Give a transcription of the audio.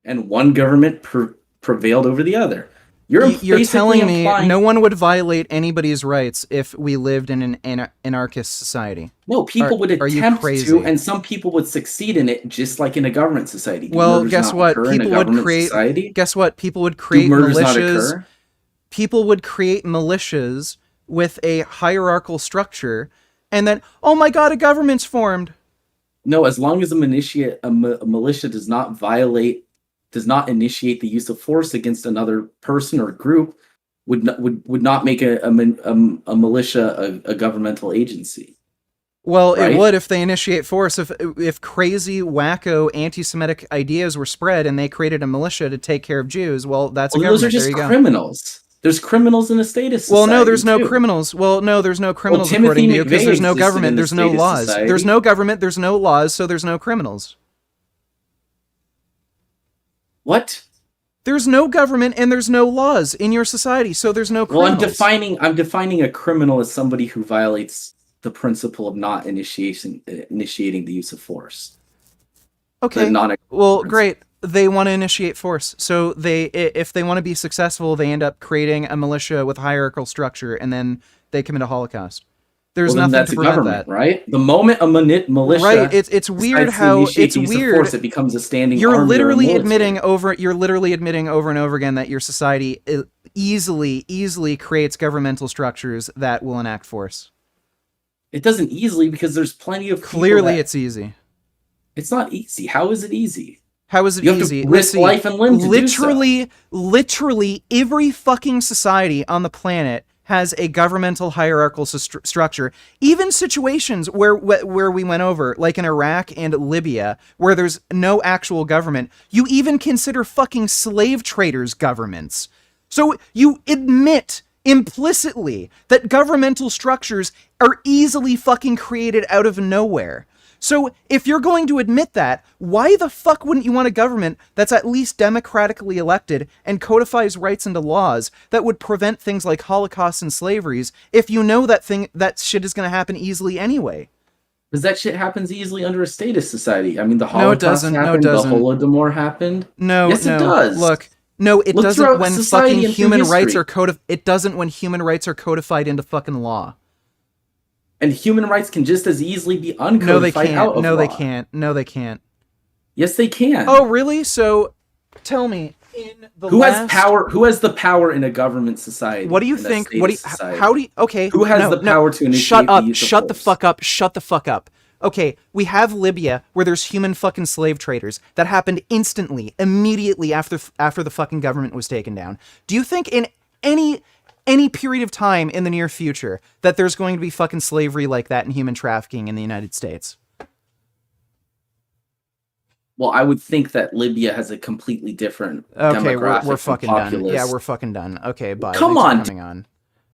and one government prevailed over the other. You're telling me no one would violate anybody's rights if we lived in an anarchist society? No, people would attempt to, and some people would succeed in it, just like in a government society. Well, guess what? People would create. Guess what? People would create militias. People would create militias with a hierarchical structure, and then, oh my god, a government's formed. No, as long as a militia does not initiate the use of force against another person or group, would not make a militia a governmental agency. Well, right? It would if they initiate force. If crazy, wacko, anti-Semitic ideas were spread and they created a militia to take care of Jews, well, that's a government. Those are just criminals. There's criminals in a statist society. Well, no, there's no criminals. Well, no, there's no criminals according to you because there's no government, there's no laws. Society. There's no government, there's no laws, so there's no criminals. What? There's no government and there's no laws in your society, so there's no criminals. Well, I'm defining a criminal as somebody who violates the principle of not initiating the use of force. Okay. Well, great. They want to initiate force. So if they want to be successful, they end up creating a militia with hierarchical structure, and then they commit a Holocaust. There's nothing to prevent that, right? The moment a militia, right? It's weird how it's weird. Force, it becomes a standing. You're literally admitting over and over again that your society easily creates governmental structures that will enact force. It doesn't easily because there's plenty of. Clearly, it's easy. It's not easy. How is it easy? How is it easy? You have to risk life and limb to do so. Literally, every fucking society on the planet has a governmental hierarchical structure. Even situations where we went over, like in Iraq and Libya, where there's no actual government, you even consider fucking slave traders governments. So you admit implicitly that governmental structures are easily fucking created out of nowhere. So if you're going to admit that, why the fuck wouldn't you want a government that's at least democratically elected and codifies rights into laws that would prevent things like holocausts and slaveries if you know that shit is going to happen easily anyway? Because that shit happens easily under a statist society. I mean, the Holocaust happened, the Holodomor happened. Yes, it does. Look, it doesn't when fucking human rights are It doesn't when human rights are codified into fucking law. And human rights can just as easily be uncodified out of law. No, they can't. No, they can't. Yes, they can. Oh, really? So, tell me, who has power? Who has the power in a government society? What do you think? How do you? Okay. Who has the power to initiate Shut up! The use of Shut force? the fuck up! Shut the fuck up! Okay, we have Libya, where there's human fucking slave traders. That happened instantly, immediately after the fucking government was taken down. Do you think in any period of time in the near future that there's going to be fucking slavery like that and human trafficking in the United States? Well, I would think that Libya has a completely different demographic. We're fucking done. Yeah, we're fucking done. Okay, bye. Come Thanks for coming on.